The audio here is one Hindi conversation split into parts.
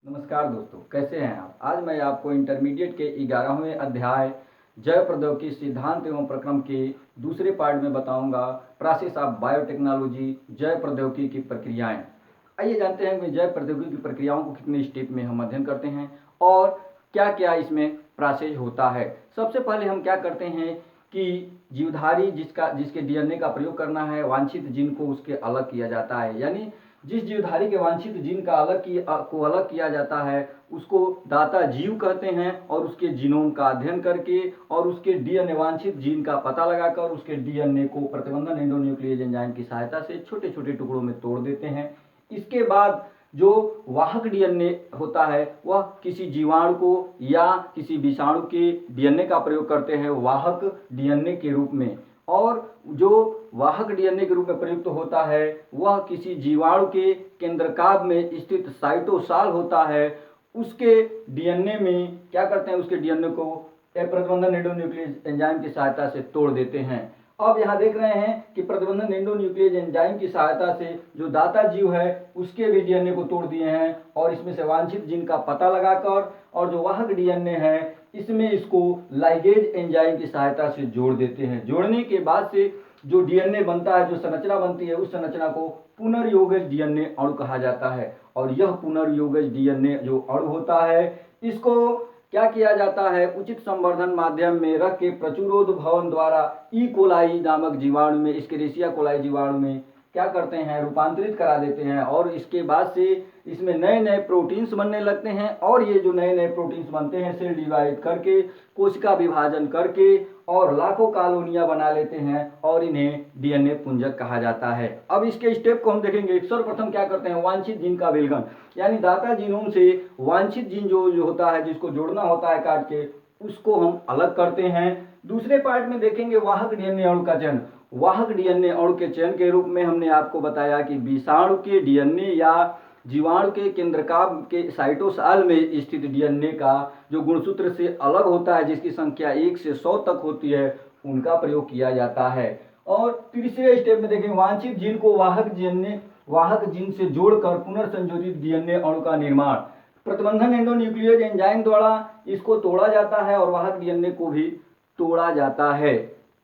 नमस्कार दोस्तों, कैसे हैं आप। आज मैं आपको इंटरमीडिएट के 11वें अध्याय जैव प्रौद्योगिकी सिद्धांत एवं प्रक्रम के दूसरे पार्ट में बताऊंगा प्रोसेस ऑफ बायोटेक्नोलॉजी, जैव प्रौद्योगिकी की प्रक्रियाएं। आइए जानते हैं कि जैव प्रौद्योगिकी की प्रक्रियाओं को कितने स्टेप में हम अध्ययन करते हैं और क्या क्या इसमें प्रोसेस होता है। सबसे पहले हम क्या करते हैं कि जीवधारी जिसके डीएनए का प्रयोग करना है, वांछित जीन को उसके अलग किया जाता है। यानी जिस जीवधारी के वांछित जीन का अलग किया जाता है उसको दाता जीव कहते हैं, और उसके जीनोम का अध्ययन करके और उसके डीएनए वांछित जीन का पता लगाकर उसके डीएनए को प्रतिबंधन एंडोन्यूक्लियेज एंजाइम की सहायता से छोटे छोटे टुकड़ों में तोड़ देते हैं। इसके बाद जो वाहक डीएनए होता है वह किसी जीवाणु को या किसी विषाणु के डीएनए का प्रयोग करते हैं वाहक डीएनए के रूप में, और जो वाहक डीएनए के रूप में प्रयुक्त होता है वह किसी जीवाणु के केंद्रकाभ में स्थित साइटोसाल होता है। उसके डीएनए में क्या करते हैं, उसके डीएनए को प्रतिबंधन एंडोन्यूक्लियेज एंजाइम की सहायता से तोड़ देते हैं। अब यहाँ देख रहे हैं कि प्रतिबंधन एंडोन्यूक्लियेज एंजाइम की सहायता से जो दाता जीव है उसके भी डीएनए को तोड़ दिए हैं, और इसमें से वांछित जीन का पता लगाकर और जो वाहक डीएनए है इसमें इसको लाइगेज एंजाइम की सहायता से जोड़ देते हैं। जोड़ने के बाद से जो डीएनए बनता है, जो संरचना बनती है, उस संरचना को पुनर्योगज डीएनए अणु कहा जाता है। और यह पुनर्योगज डीएनए जो अणु होता है इसको क्या किया जाता है, उचित संवर्धन माध्यम में रख के प्रचुरोद्भवन द्वारा ई कोलाई नामक जीवाणु में, एस्केरिसिया कोलाई जीवाणु में क्या करते हैं, रूपांतरित करा देते हैं। और इसके बाद से इसमें नए नए प्रोटीन्स बनने लगते हैं, और ये जो नए नए प्रोटीन्स बनते हैं सेल डिवाइड करके, कोशिका विभाजन करके और लाखों कॉलोनियां बना लेते हैं, और इन्हें डीएनए पुंजक कहा जाता है। अब इसके स्टेप को हम देखेंगे। सर्वप्रथम क्या करते हैं, वांछित जीन का विलगन, यानी दाता जीनोम से वांछित जीन जो होता है, जिसको जोड़ना होता है काट के, उसको हम अलग करते हैं। दूसरे पार्ट में देखेंगे वाहक डीएनए अणु का चयन। वाहक डीएनए अणु के चयन के रूप में हमने आपको बताया कि विषाणु के डीएनए या जीवाणु के केंद्रकाभ के साइटोसाल में स्थित डीएनए का जो गुणसूत्र से अलग होता है, जिसकी संख्या 1 से 100 तक होती है, उनका प्रयोग किया जाता है। और तीसरे स्टेप में देखें वांछित जीन को वाहक जीन से जोड़कर पुनर्संयोजित डीएनए अणु का निर्माण प्रतिबंधन एंडोन्यूक्लियेज एंजाइम द्वारा इसको तोड़ा जाता है और वाहक डीएनए को भी तोड़ा जाता है।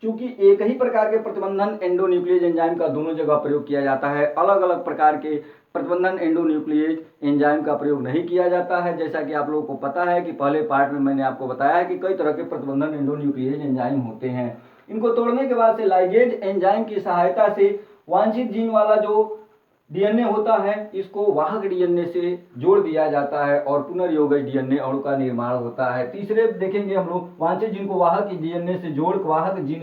क्योंकि एक ही प्रकार के प्रतिबंधन एंडोन्यूक्लियेज एंजाइम का दोनों जगह प्रयोग किया जाता है, अलग अलग प्रकार के प्रतिबंधन एंडोन्यूक्लियेज एंजाइम का प्रयोग नहीं किया जाता है। जैसा कि आप लोगों को पता है कि पहले पार्ट में मैंने आपको बताया है कि कई तरह के प्रतिबंधन एंडोन्यूक्लियेज एंजाइम होते हैं। इनको तोड़ने के बाद से लाइगेज एंजाइम की सहायता से वांछित जीन वाला जो डीएनए होता है इसको वाहक डीएनए से जोड़ दिया जाता है और पुनर्योगज डीएनए अणु का निर्माण होता है। तीसरे देखेंगे हम लोग वांछित जीन को वाहक जीन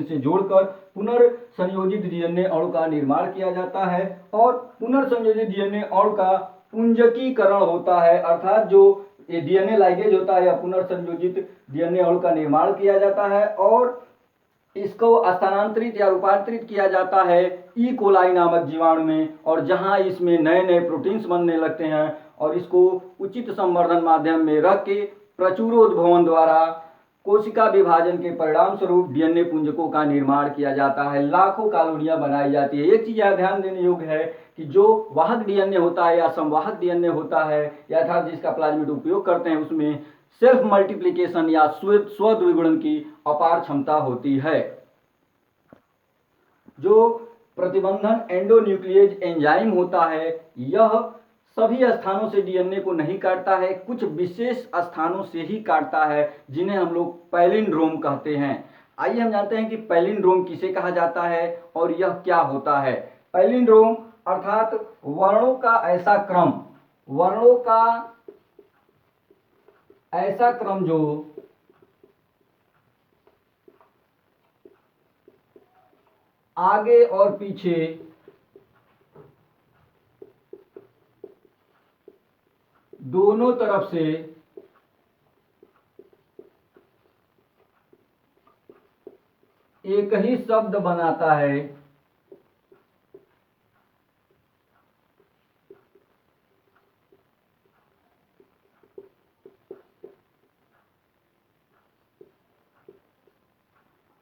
से जोड़कर पुनर्संयोजित डीएनए अणु का निर्माण किया जाता है, और पुनर्संयोजित डीएनए अणु का पुंजकीकरण होता है, अर्थात जो ये डीएनए लाइगेज होता है या पुनर्संयोजित डीएनए अणु का निर्माण किया जाता है और इसको स्थानांतरित या रूपांतरित किया जाता है ई कोलाई नामक जीवाणु में, और जहां इसमें नए नए प्रोटीन्स बनने लगते हैं, और इसको उचित संवर्धन माध्यम में रख के प्रचुरोद्भवन द्वारा कोशिका विभाजन के परिणाम स्वरूप डीएनए पुंजकों का निर्माण किया जाता है, लाखों कॉलोनियां बनाई जाती है। एक चीज यह ध्यान देने योग्य है कि जो वाहक डीएनए होता है या संवाहक डीएनए होता है, या अर्थात जिसका प्लाज्मिड उपयोग करते हैं, उसमें सेल्फ मल्टीप्लिकेशन या स्व द्विगुणन की अपार क्षमता होती है। जो प्रतिबंधन एंडोन्यूक्लियेज एंजाइम होता है यह सभी स्थानों से डीएनए को नहीं काटता है, कुछ विशेष स्थानों से ही काटता है, जिन्हें हम लोग पैलिंड्रोम कहते हैं। आइए हम जानते हैं कि पैलिंड्रोम किसे कहा जाता है और यह क्या होता है। पैलिंड्रोम अर्थात वर्णों का ऐसा क्रम जो आगे और पीछे दोनों तरफ से एक ही शब्द बनाता है,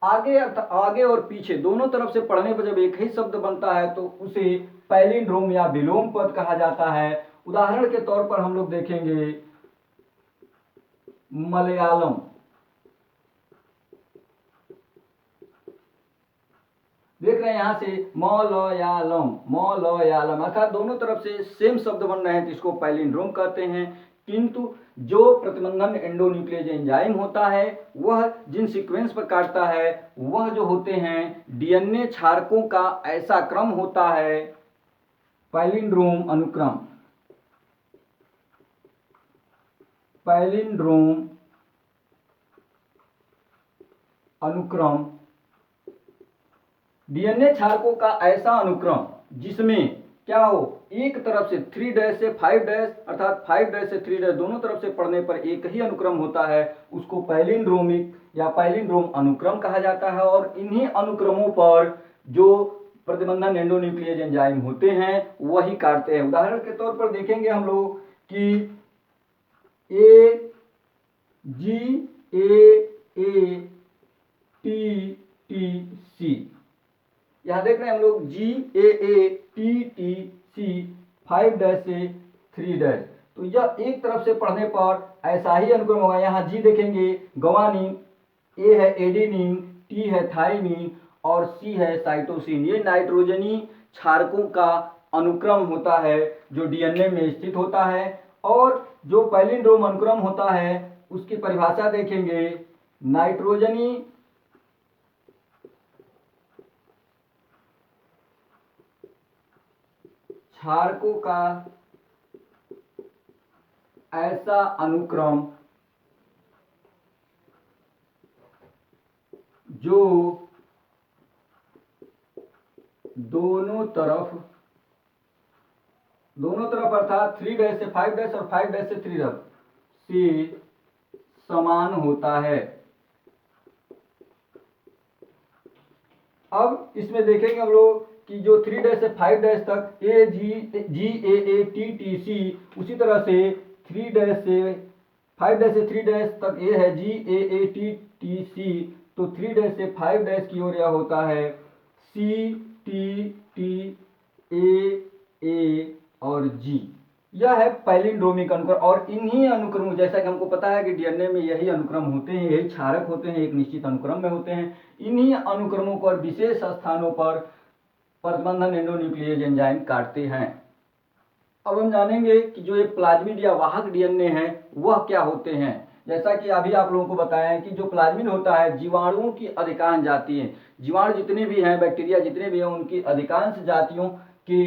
आगे और पीछे दोनों तरफ से पढ़ने पर जब एक ही शब्द बनता है तो उसे पैलिंड्रोम या विलोम पद कहा जाता है। उदाहरण के तौर पर हम लोग देखेंगे मलयालम। देख रहे हैं यहां से मलयालम, मलयालम, अर्थात दोनों तरफ से सेम शब्द बन रहे हैं तो इसको पैलिंड्रोम कहते हैं। किंतु जो प्रतिबंधन एंडोन्यूक्लियस एंजाइम होता है वह जिन सीक्वेंस पर काटता है वह जो होते हैं डीएनए क्षारकों का ऐसा क्रम होता है पैलिंड्रोम अनुक्रम, पैलिंड्रोम अनुक्रम, डीएनए क्षारकों का ऐसा अनुक्रम जिसमें क्या हो, एक तरफ से 3' से 5' अर्थात 5' से 3' दोनों तरफ से पढ़ने पर एक ही अनुक्रम होता है, उसको पैलिंड्रोमिक या पैलिंड्रोम अनुक्रम कहा जाता है। और इन्हीं अनुक्रमों पर जो प्रतिबंधन एंडोन्यूक्लियस एंजाइम होते हैं वही काटते हैं। उदाहरण के तौर पर देखेंगे हम लोग कि ए जी ए टी टी सी, यहां देख रहे हैं हम लोग GAATTC 5' से 3', तो यह एक तरफ से पढ़ने पर ऐसा ही अनुक्रम होगा। यहाँ G देखेंगे ग्वानिन, A है एडेनिन, T है थाइमिन और C है साइटोसिन। ये नाइट्रोजनी क्षारकों का अनुक्रम होता है जो डीएनए में स्थित होता है। और जो पैलिंड्रोम अनुक्रम होता है उसकी परिभाषा देखेंगे, नाइट्रोजनी क्षारकों का ऐसा अनुक्रम जो दोनों तरफ अर्थात 3' से 5' और 5' से 3' से समान होता है। अब इसमें देखेंगे हम लोग कि जो 3' से 5' तक GAATTC, उसी तरह से 3' से 5' से 3' तक ये है GAATTC, तो 3' से 5' की ओर यह होता है CTTA और G। यह है पैलिंड्रोमिक अनुक्रम। और इन्हीं अनुक्रमों, जैसा कि हमको पता है कि डीएनए में यही अनुक्रम होते हैं, यही क्षारक होते हैं, एक निश्चित अनुक्रम में होते हैं, इन्हीं अनुक्रमों पर विशेष स्थानों पर प्रतिबंधन एंडोन्यूक्लियस एंजाइम काटते हैं। अब हम जानेंगे कि जो एक प्लाज्मिड या वाहक डीएनए है वह क्या होते हैं। जैसा कि अभी आप लोगों को बताया है कि जो प्लाज्मिड होता है जीवाणुओं की अधिकांश जाति है, जीवाणु जितने भी हैं, बैक्टीरिया जितने भी हैं, उनकी अधिकांश जातियों के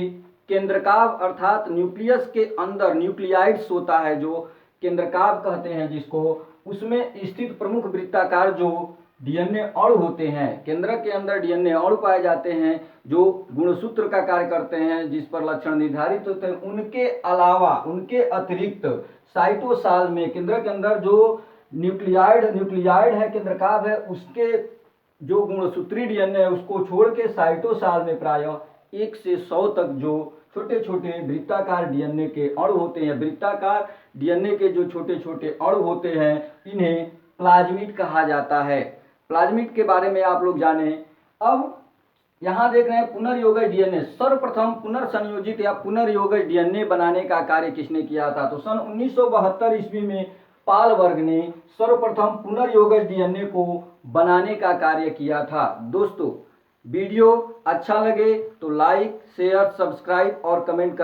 केंद्रकाव अर्थात न्यूक्लियस के अंदर न्यूक्लियाइड्स होता है जो केंद्रकाव कहते हैं जिसको, उसमें स्थित प्रमुख वृत्ताकार जो डीएनए अणु होते हैं, केंद्रक के अंदर डीएनए अणु पाए जाते हैं जो गुणसूत्र का कार्य करते हैं, जिस पर लक्षण निर्धारित होते हैं। उनके अलावा, उनके अतिरिक्त साइटोसाल में केंद्रक के अंदर जो न्यूक्लियाइड है, केंद्रकाव है, उसके जो गुणसूत्री डीएनए है उसको छोड़ के साइटोसाल में प्रायः 1 से 100 तक जो छोटे छोटे वृत्ताकार डीएनए के अणु होते हैं, वृत्ताकार डीएनए के जो छोटे छोटे अणु होते हैं, इन्हें प्लाज्मिड कहा जाता है। प्लाज्मिड के बारे में आप लोग जाने। अब यहां देख रहे हैं पुनर्योगज डीएनए। सर्वप्रथम पुनर्संयोजित या पुनर्योगज डीएनए बनाने का कार्य किसने किया था? तो सन 1972 ईस्वी में पाल वर्ग ने सर्वप्रथम पुनर्योगज डीएनए को बनाने का कार्य किया था। दोस्तों, वीडियो अच्छा लगे तो लाइक, शेयर, सब्सक्राइब और कमेंट कर